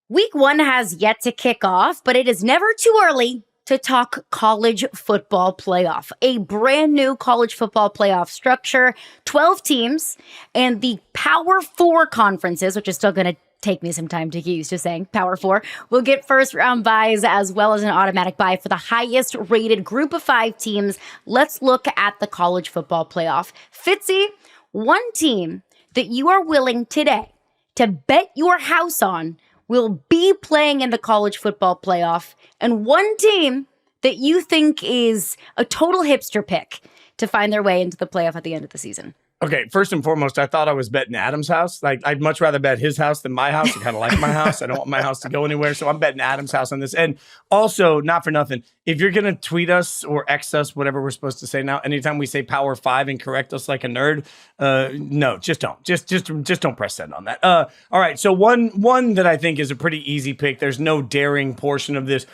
Week 1 has yet to kick off, but it is never too early to talk college football playoff. A brand new college football playoff structure, 12 teams, and the Power 4 conferences, which is still going to take me some time to get used to saying Power 4, will get first round buys as well as an automatic buy for the highest rated group of 5 teams. Let's look at the college football playoff. Fitzy, one team that you are willing today to bet your house on will be playing in the college football playoff, and one team that you think is a total hipster pick to find their way into the playoff at the end of the season. Okay, first and foremost, I thought I was betting Adam's house. Like, I'd much rather bet his house than my house. I kind of like my house. I don't want my house to go anywhere, so I'm betting Adam's house on this. And also, not for nothing, if you're going to tweet us or X us, whatever we're supposed to say now, anytime we say Power 5 and correct us like a nerd, no, just don't. Just don't press send on that. All right, so one that I think is a pretty easy pick. There's no daring portion of this.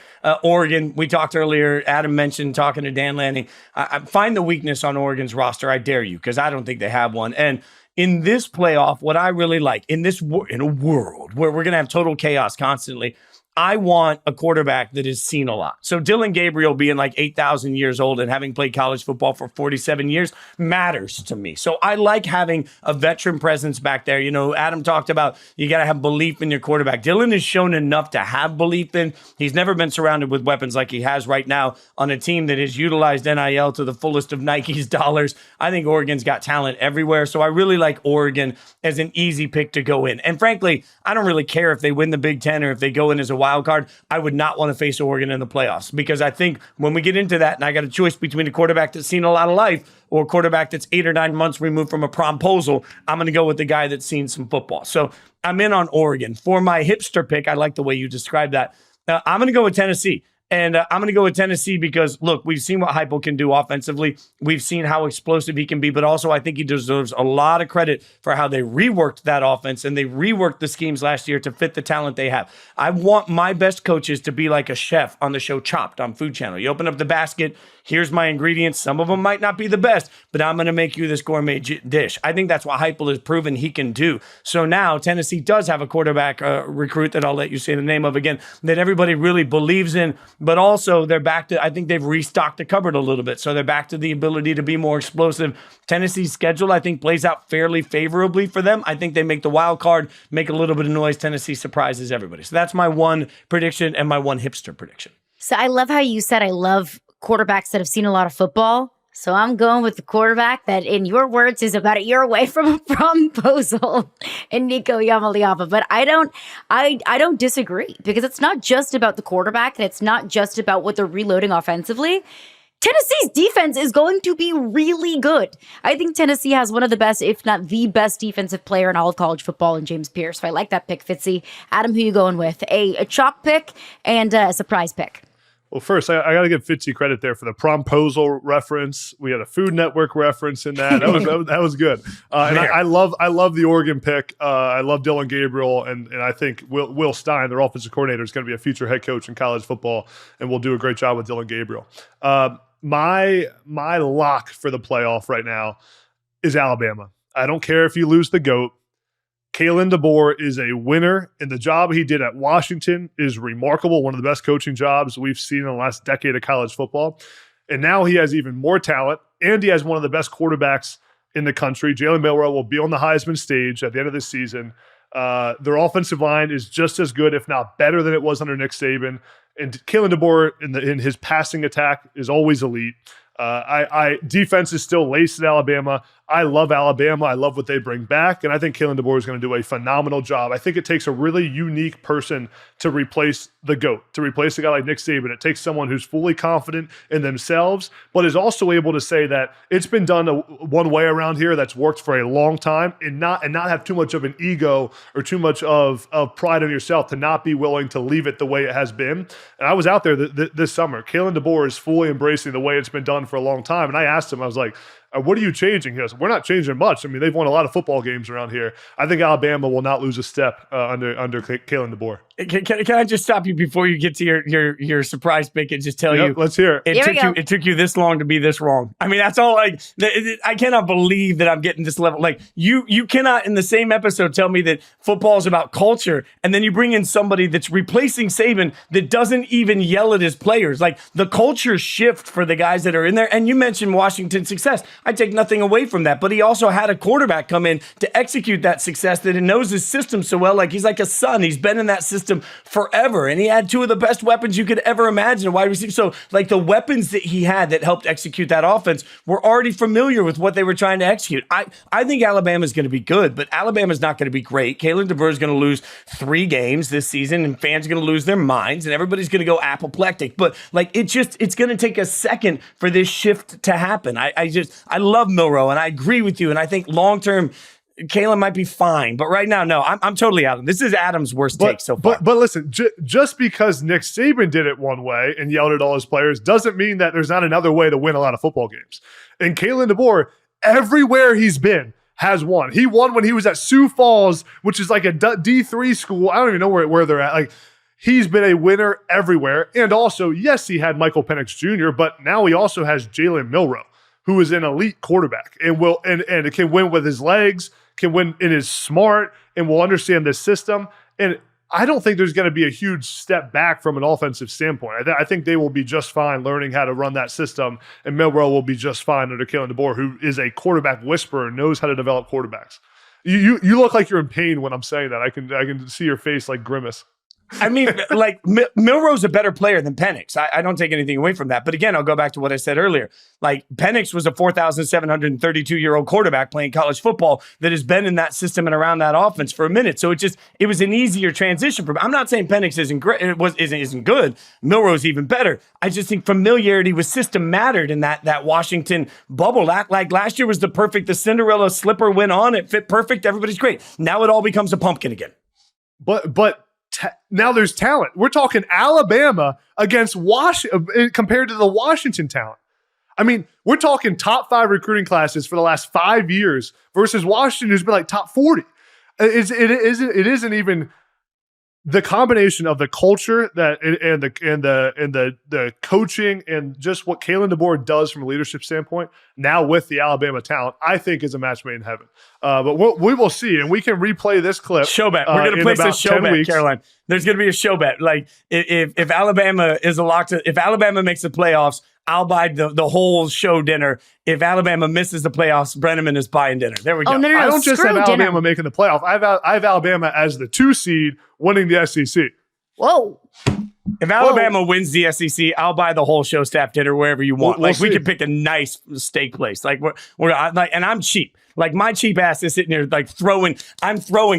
Oregon, we talked earlier. Adam mentioned talking to Dan Lanning. I find the weakness on Oregon's roster. I dare you, because I don't think they have one. And in this playoff, what I really like in a world where we're going to have total chaos constantly, I want a quarterback that has seen a lot. So Dylan Gabriel being like 8,000 years old and having played college football for 47 years matters to me. So I like having a veteran presence back there. You know, Adam talked about you got to have belief in your quarterback. Dylan has shown enough to have belief in. He's never been surrounded with weapons like he has right now on a team that has utilized NIL to the fullest of Nike's dollars. I think Oregon's got talent everywhere. So I really like Oregon as an easy pick to go in. And frankly, I don't really care if they win the Big Ten or if they go in as a wild card. I would not want to face Oregon in the playoffs, because I think when we get into that and I got a choice between a quarterback that's seen a lot of life or a quarterback that's 8 or 9 months removed from a promposal, I'm going to go with the guy that's seen some football. So I'm in on Oregon. For my hipster pick, I like the way you described that. I'm going to go with Tennessee. And I'm going to go with Tennessee because, look, we've seen what Heupel can do offensively. We've seen how explosive he can be, but also I think he deserves a lot of credit for how they reworked that offense and they reworked the schemes last year to fit the talent they have. I want my best coaches to be like a chef on the show Chopped on Food Channel. You open up the basket, here's my ingredients. Some of them might not be the best, but I'm going to make you this gourmet dish. I think that's what Heupel has proven he can do. So now Tennessee does have a quarterback recruit that I'll let you say the name of again, that everybody really believes in, but also they're back to, I think they've restocked the cupboard a little bit. So they're back to the ability to be more explosive. Tennessee's schedule, I think, plays out fairly favorably for them. I think they make the wild card, make a little bit of noise. Tennessee surprises everybody. So that's my one prediction and my one hipster prediction. So I love how you said I love quarterbacks that have seen a lot of football. So I'm going with the quarterback that, in your words, is about a year away from a promposal, and Nico Yamaliapa. But I don't disagree, because it's not just about the quarterback, and it's not just about what they're reloading offensively. Tennessee's defense is going to be really good. I think Tennessee has one of the best, if not the best, defensive player in all of college football in James Pierce. So I like that pick, Fitzy. Adam, who you going with? A chalk pick and a surprise pick? Well, first, I got to give Fitzy credit there for the promposal reference. We had a Food Network reference in that. That was good. And I love the Oregon pick. I love Dylan Gabriel, and I think Will Stein, their offensive coordinator, is going to be a future head coach in college football, and will do a great job with Dylan Gabriel. My lock for the playoff right now is Alabama. I don't care if you lose the GOAT. Kalen DeBoer is a winner, and the job he did at Washington is remarkable, one of the best coaching jobs we've seen in the last decade of college football. And now he has even more talent, and he has one of the best quarterbacks in the country. Jalen Milroe will be on the Heisman stage at the end of this season. Their offensive line is just as good, if not better, than it was under Nick Saban. And Kalen DeBoer in his passing attack is always elite. Defense is still laced at Alabama. I love Alabama. I love what they bring back. And I think Kalen DeBoer is going to do a phenomenal job. I think it takes a really unique person to replace the GOAT, to replace a guy like Nick Saban. It takes someone who's fully confident in themselves, but is also able to say that it's been done one way around here that's worked for a long time, and not have too much of an ego or too much of pride in yourself to not be willing to leave it the way it has been. And I was out there this summer. Kalen DeBoer is fully embracing the way it's been done for a long time. And I asked him, I was like, What are you changing? He goes, we're not changing much. I mean, they've won a lot of football games around here. I think Alabama will not lose a step under Kalen DeBoer. Can I just stop you before you get to your surprise pick and just tell you? Let's hear it. It took you this long to be this wrong. I mean, that's all. Like, I cannot believe that I'm getting this level. Like, you cannot in the same episode tell me that football is about culture, and then you bring in somebody that's replacing Saban that doesn't even yell at his players. Like, the culture shift for the guys that are in there. And you mentioned Washington's success. I take nothing away from that, but he also had a quarterback come in to execute that success that knows his system so well. Like, he's like a son. He's been in that system forever, and he had two of the best weapons you could ever imagine, a wide receiver. So, like, the weapons that he had that helped execute that offense were already familiar with what they were trying to execute. I think Alabama's going to be good, but Alabama's not going to be great. Kalen DeBoer is going to lose 3 games this season, and fans are going to lose their minds, and everybody's going to go apoplectic. But, like, it's going to take a second for this shift to happen. I love Milroe, and I agree with you, and I think long-term, Kalen might be fine, but right now, no, I'm totally out. This is Adam's worst take so far. But listen, just because Nick Saban did it one way and yelled at all his players doesn't mean that there's not another way to win a lot of football games. And Kalen DeBoer, everywhere he's been, has won. He won when he was at Sioux Falls, which is like a D3 school. I don't even know where they're at. Like, he's been a winner everywhere. And also, yes, he had Michael Penix Jr., but now he also has Jalen Milroe, who is an elite quarterback and can win with his legs, can win and is smart, and will understand this system. And I don't think there's going to be a huge step back from an offensive standpoint. I think they will be just fine learning how to run that system, and Milroe will be just fine under Kalen DeBoer, who is a quarterback whisperer and knows how to develop quarterbacks. You look like you're in pain when I'm saying that. I can see your face like grimace. I mean, like, Milroe's a better player than Penix. I don't take anything away from that. But again, I'll go back to what I said earlier. Like, Penix was a 4,732-year-old quarterback playing college football that has been in that system and around that offense for a minute. So it was an easier transition for him. I'm not saying Penix isn't great. Isn't good. Milroe's even better. I just think familiarity with system mattered in that Washington bubble. Like, last year was the Cinderella slipper went on. It fit perfect. Everybody's great. Now it all becomes a pumpkin again. But now there's talent. We're talking Alabama against Washington compared to the Washington talent. I mean, we're talking top 5 recruiting classes for the last 5 years versus Washington, who's been like top 40. It isn't even the combination of the culture and the coaching and just what Kalen DeBoer does from a leadership standpoint. Now with the Alabama talent, I think is a match made in heaven. But we will see, and we can replay this clip. Show bet. We're going to place a show bet, Caroline. There's going to be a show bet. Like, if Alabama is a lock if Alabama makes the playoffs, I'll buy the whole show dinner. If Alabama misses the playoffs, Breneman is buying dinner. There we go. I don't just have Alabama making the playoff. I have Alabama as the 2 seed winning the SEC. Whoa. If Alabama wins the SEC, I'll buy the whole show staff dinner wherever you want. We'll we can pick a nice steak place. Like, and I'm cheap. Like, my cheap ass is sitting here like throwing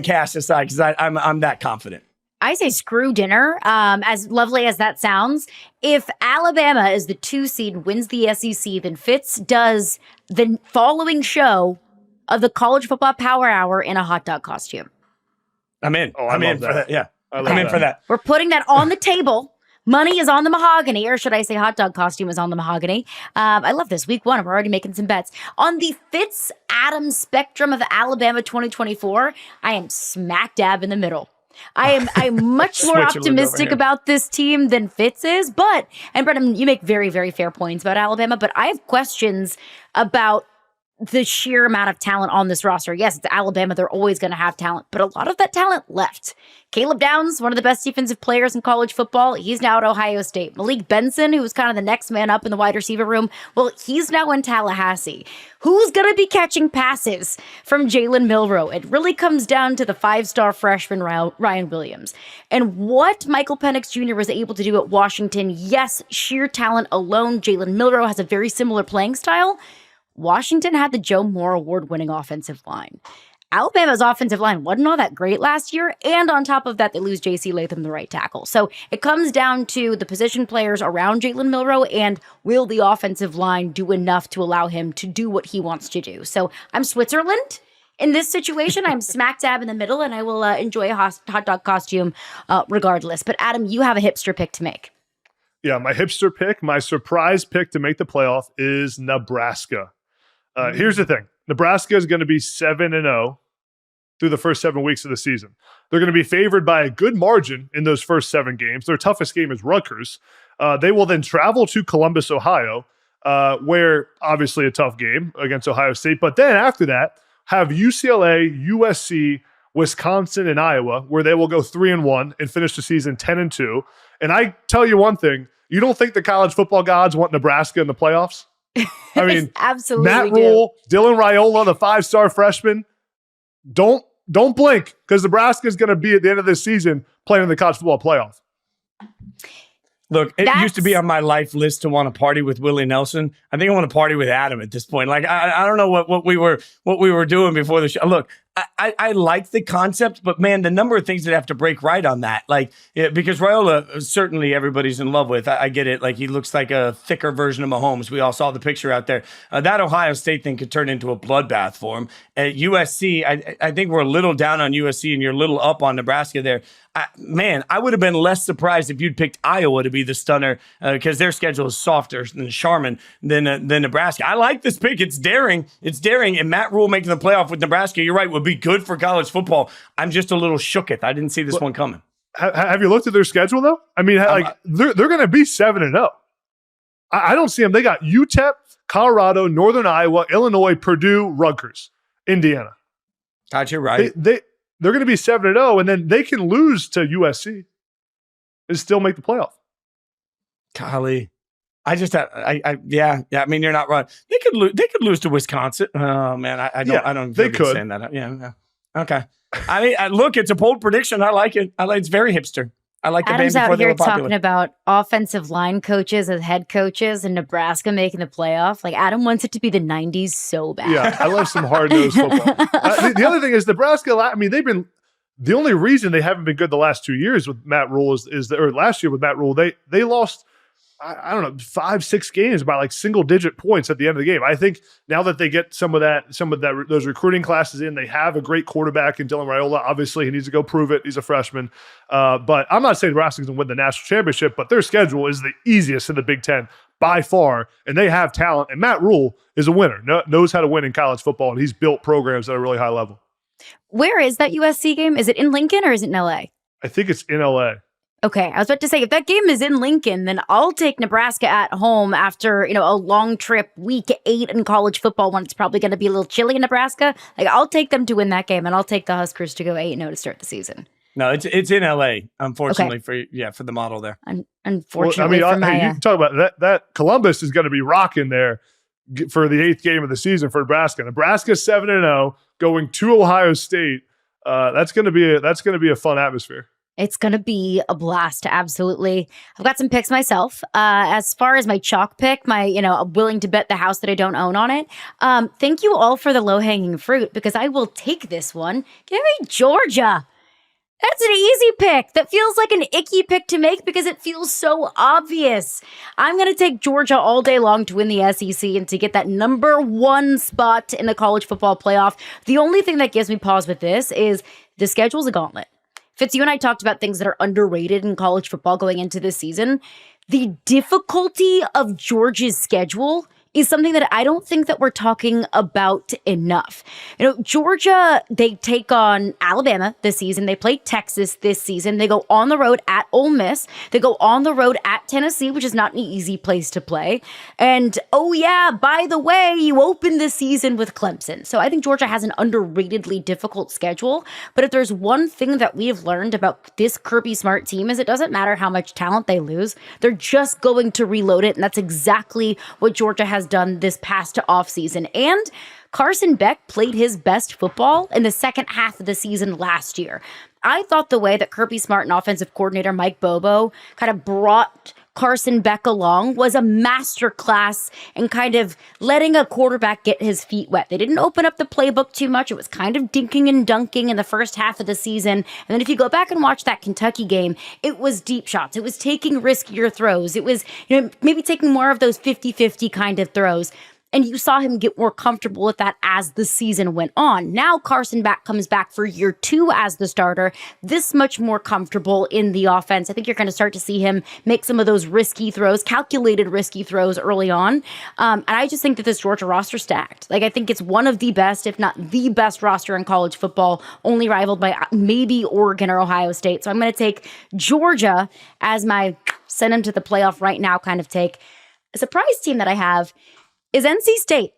cash aside because I'm that confident. I say screw dinner. As lovely as that sounds, if Alabama is the 2 seed, wins the SEC, then Fitz does the following show of the College Football Power Hour in a hot dog costume. I'm in. I'm in for that. Yeah, I'm in for that. We're putting that on the table. Money is on the mahogany, or should I say hot dog costume is on the mahogany. I love this. Week 1, we're already making some bets. On the Fitz-Adams spectrum of Alabama 2024, I am smack dab in the middle. I'm much more optimistic about this team than Fitz is, and Breneman, you make very, very fair points about Alabama, but I have questions about the sheer amount of talent on this roster. Yes, it's Alabama. They're always going to have talent, but a lot of that talent left. Caleb Downs, one of the best defensive players in college football. He's now at Ohio State. Malik Benson, who was kind of the next man up in the wide receiver room. Well, he's now in Tallahassee. Who's going to be catching passes from Jalen Milroe? It really comes down to the 5-star freshman Ryan Williams. And what Michael Penix Jr. was able to do at Washington, yes, sheer talent alone. Jalen Milroe has a very similar playing style. Washington had the Joe Moore award-winning offensive line. Alabama's offensive line wasn't all that great last year, and on top of that, they lose J.C. Latham, the right tackle. So it comes down to the position players around Jalen Milroe, and will the offensive line do enough to allow him to do what he wants to do? So I'm Switzerland. In this situation, I'm smack dab in the middle, and I will enjoy a hot dog costume regardless. But Adam, you have a hipster pick to make. Yeah, my hipster pick, my surprise pick to make the playoff is Nebraska. Here's the thing. Nebraska is going to be 7-0 through the first 7 weeks of the season. They're going to be favored by a good margin in those first 7 games. Their toughest game is Rutgers. They will then travel to Columbus, Ohio, where obviously a tough game against Ohio State. But then after that, have UCLA, USC, Wisconsin, and Iowa, where they will go 3-1 and finish the season 10-2. And I tell you one thing, you don't think the college football gods want Nebraska in the playoffs? I mean, absolutely Matt Rule, Dylan Raiola, the 5-star freshman, don't blink, because Nebraska is going to be at the end of this season playing in the college football playoff. Look, it used to be on my life list to want to party with Willie Nelson. I think I want to party with Adam at this point. Like, I don't know what we were doing before the show. Look, I like the concept, but man, the number of things that have to break right on that, like, because Raiola, certainly everybody's in love with. I get it. Like, he looks like a thicker version of Mahomes. We all saw the picture out there. That Ohio State thing could turn into a bloodbath for him. At USC, I think we're a little down on USC and you're a little up on Nebraska there. I would have been less surprised if you'd picked Iowa to be the stunner, because their schedule is softer than Charmin than Nebraska. I like this pick. It's daring. And Matt Rule making the playoff with Nebraska, you're right, would be good for college football. I'm just a little shooketh. I didn't see this one coming. Have you looked at their schedule, though? I mean, they're going to be 7-0. I don't see them. They got UTEP, Colorado, Northern Iowa, Illinois, Purdue, Rutgers, Indiana. God, you're right. They're going to be 7-0, and then they can lose to USC and still make the playoff. Golly. I just have, yeah. I mean, you're not wrong. They could lose to Wisconsin. Oh man, I don't. They could. Saying that. Yeah. Okay. I mean, look, it's a bold prediction. I like it. It's very hipster. I like the Adam's band before out they here were popular. talking about offensive line coaches as head coaches and Nebraska making the playoff. Like, Adam wants it to be the 90s so bad. Yeah, I love some hard-nosed football. The other thing is Nebraska, I mean, they've been – the only reason they haven't been good the last 2 years with Matt Rule or last year with Matt Rule, they lost – I don't know, 5-6 games by like single-digit points at the end of the game. I think now that they get some of those recruiting classes in, they have a great quarterback in Dylan Raiola. Obviously, he needs to go prove it. He's a freshman. But I'm not saying Nebraska's going to win the national championship, but their schedule is the easiest in the Big Ten by far, and they have talent. And Matt Rule is a winner, knows how to win in college football, and he's built programs at a really high level. Where is that USC game? Is it in Lincoln or is it in LA? I think it's in LA. Okay, I was about to say, if that game is in Lincoln, then I'll take Nebraska at home after, a long trip, week 8 in college football when it's probably going to be a little chilly in Nebraska. Like, I'll take them to win that game, and I'll take the Huskers to go 8-0 to start the season. No, it's in LA, unfortunately, for the model there. Unfortunately, you talk about that Columbus is going to be rocking there for the 8th game of the season for Nebraska. Nebraska 7-0, going to Ohio State. That's going to be a fun atmosphere. It's going to be a blast, absolutely. I've got some picks myself. As far as my chalk pick, I'm willing to bet the house that I don't own on it. Thank you all for the low-hanging fruit, because I will take this one. Give me Georgia. That's an easy pick. That feels like an icky pick to make because it feels so obvious. I'm going to take Georgia all day long to win the SEC and to get that number 1 spot in the college football playoff. The only thing that gives me pause with this is the schedule's a gauntlet. Fitz, you and I talked about things that are underrated in college football going into this season. The difficulty of Georgia's schedule is something that I don't think that we're talking about enough. Georgia, they take on Alabama this season. They play Texas this season. They go on the road at Ole Miss. They go on the road at Tennessee, which is not an easy place to play. And, oh yeah, by the way, you open the season with Clemson. So I think Georgia has an underratedly difficult schedule. But if there's one thing that we have learned about this Kirby Smart team is it doesn't matter how much talent they lose. They're just going to reload it. And that's exactly what Georgia has done this past offseason. And Carson Beck played his best football in the second half of the season last year. I thought the way that Kirby Smart and offensive coordinator Mike Bobo kind of brought Carson Beck along was a masterclass in kind of letting a quarterback get his feet wet. They didn't open up the playbook too much. It was kind of dinking and dunking in the first half of the season. And then if you go back and watch that Kentucky game, it was deep shots. It was taking riskier throws. It was, maybe taking more of those 50-50 kind of throws. And you saw him get more comfortable with that as the season went on. Now Carson comes back for year 2 as the starter, this much more comfortable in the offense. I think you're going to start to see him make some of those risky throws, calculated risky throws early on. And I just think that this Georgia roster stacked. Like, I think it's one of the best, if not the best roster in college football, only rivaled by maybe Oregon or Ohio State. So I'm going to take Georgia as my send them to the playoff right now kind of take. A surprise team that I have is NC State.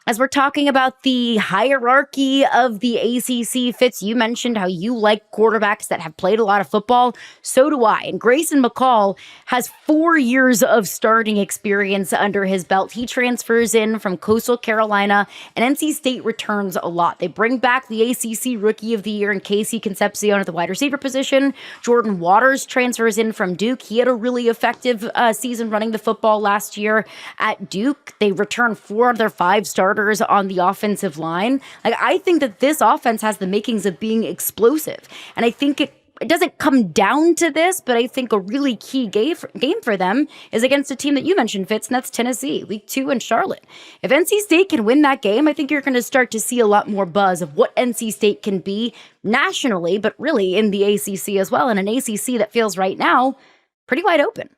As we're talking about the hierarchy of the ACC, Fitz, you mentioned how you like quarterbacks that have played a lot of football. So do I. And Grayson McCall has 4 years of starting experience under his belt. He transfers in from Coastal Carolina, and NC State returns a lot. They bring back the ACC Rookie of the Year in Casey Concepcion at the wide receiver position. Jordan Waters transfers in from Duke. He had a really effective season running the football last year at Duke. They return 4 of their 5 starters on the offensive line. Like, I think that this offense has the makings of being explosive. And I think it doesn't come down to this, but I think a really key game for them is against a team that you mentioned, Fitz, and that's Tennessee, week 2 in Charlotte. If NC State can win that game, I think you're going to start to see a lot more buzz of what NC State can be nationally, but really in the ACC as well, and an ACC that feels right now pretty wide open.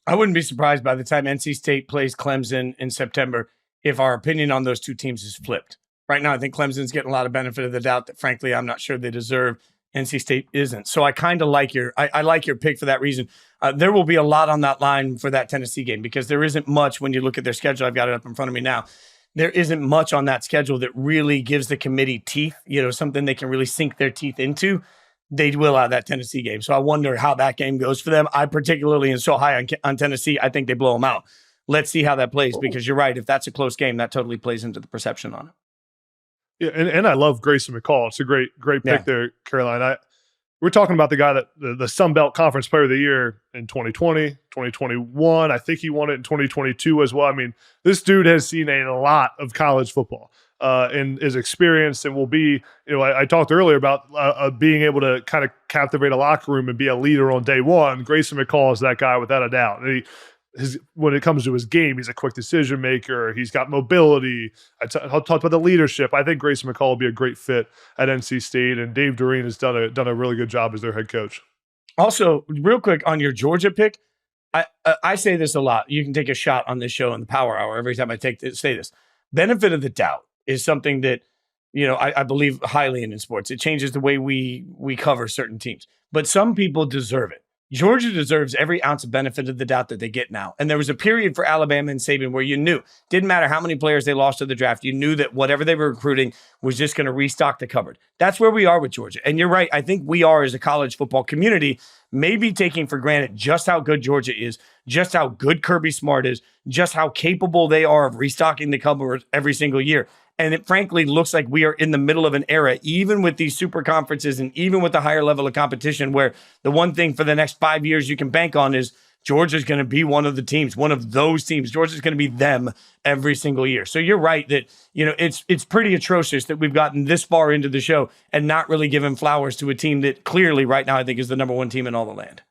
I wouldn't be surprised by the time NC State plays Clemson in September if our opinion on those two teams is flipped. Right now, I think Clemson's getting a lot of benefit of the doubt that, frankly, I'm not sure they deserve. NC State isn't. So I kind of like I like your pick for that reason. There will be a lot on that line for that Tennessee game because there isn't much when you look at their schedule. I've got it up in front of me now. There isn't much on that schedule that really gives the committee teeth, something they can really sink their teeth into. They will out of that Tennessee game. So I wonder how that game goes for them. I particularly am so high on Tennessee. I think they blow them out. Let's see how that plays because you're right. If that's a close game, that totally plays into the perception on it. Yeah, and I love Grayson McCall. It's a great pick there, Caroline. We're talking about the guy that the Sun Belt Conference Player of the Year in 2020, 2021. I think he won it in 2022 as well. I mean, this dude has seen a lot of college football and is experienced and will be, I talked earlier about being able to kind of captivate a locker room and be a leader on day one. Grayson McCall is that guy without a doubt. And when it comes to his game, he's a quick decision maker. He's got mobility. I talked about the leadership. I think Grayson McCall will be a great fit at NC State, and Dave Doreen has done a really good job as their head coach. Also, real quick on your Georgia pick, I say this a lot. You can take a shot on this show in the Power Hour every time I say this. Benefit of the doubt is something that I believe highly in sports. It changes the way we cover certain teams, but some people deserve it. Georgia deserves every ounce of benefit of the doubt that they get now. And there was a period for Alabama and Saban where you knew, didn't matter how many players they lost to the draft, you knew that whatever they were recruiting was just going to restock the cupboard. That's where we are with Georgia. And you're right. I think we are, as a college football community, maybe taking for granted just how good Georgia is, just how good Kirby Smart is, just how capable they are of restocking the cupboard every single year. And it frankly looks like we are in the middle of an era, even with these super conferences and even with the higher level of competition, where the one thing for the next 5 years you can bank on is Georgia's going to be one of the teams, one of those teams. Georgia's going to be them every single year. So you're right that, it's pretty atrocious that we've gotten this far into the show and not really given flowers to a team that clearly right now I think is the number one team in all the land.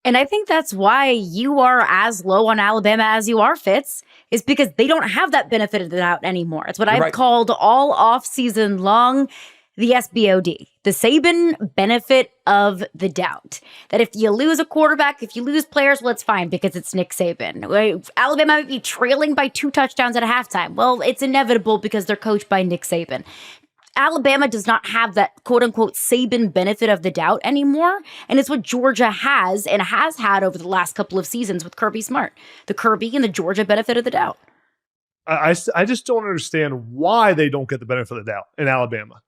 And I think that's why you are as low on Alabama as you are, Fitz, is because they don't have that benefit of the doubt anymore. It's what I've called all off-season long the SBOD, the Saban benefit of the doubt. That if you lose a quarterback, if you lose players, well, it's fine because it's Nick Saban. Alabama might be trailing by 2 touchdowns at a halftime. Well, it's inevitable because they're coached by Nick Saban. Alabama does not have that quote-unquote Saban benefit of the doubt anymore, and it's what Georgia has and has had over the last couple of seasons with Kirby Smart. The Kirby and the Georgia benefit of the doubt. I just don't understand why they don't get the benefit of the doubt in Alabama.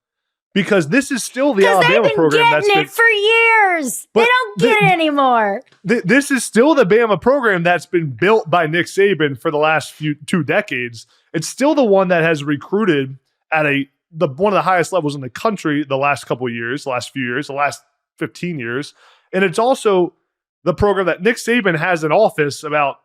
Because this is still the Alabama program that's been getting it for years. They don't get it anymore. This is still the Bama program that's been built by Nick Saban for the last 2 decades. It's still the one that has recruited at one of the highest levels in the country the last couple of years, the last few years, the last 15 years. And it's also the program that Nick Saban has an office about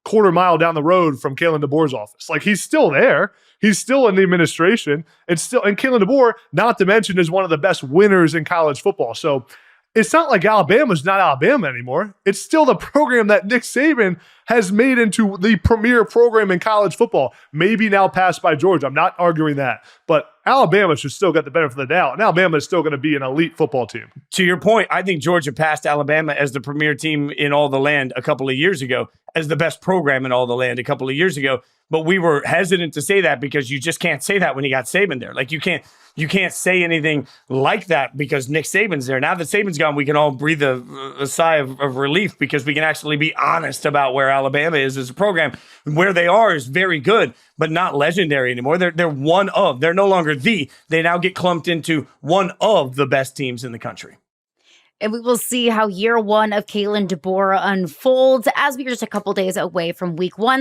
quarter mile down the road from Kalen DeBoer's office. Like, he's still there. He's still in the administration. And Kalen DeBoer, not to mention, is one of the best winners in college football. So it's not like Alabama's not Alabama anymore. It's still the program that Nick Saban has made into the premier program in college football. Maybe now passed by Georgia. I'm not arguing that. But Alabama should still get the benefit of the doubt. And Alabama is still going to be an elite football team. To your point, I think Georgia passed Alabama as the premier team in all the land a couple of years ago, as the best program in all the land a couple of years ago. But we were hesitant to say that because you just can't say that when you got Saban there. Like you can't say anything like that because Nick Saban's there. Now that Saban's gone, we can all breathe a sigh of relief because we can actually be honest about where Alabama is as a program. Where they are is very good, but not legendary anymore. They're one of. They're no longer the. They now get clumped into one of the best teams in the country. And we will see how year one of Kalen DeBoer unfolds as we are just a couple days away from week one.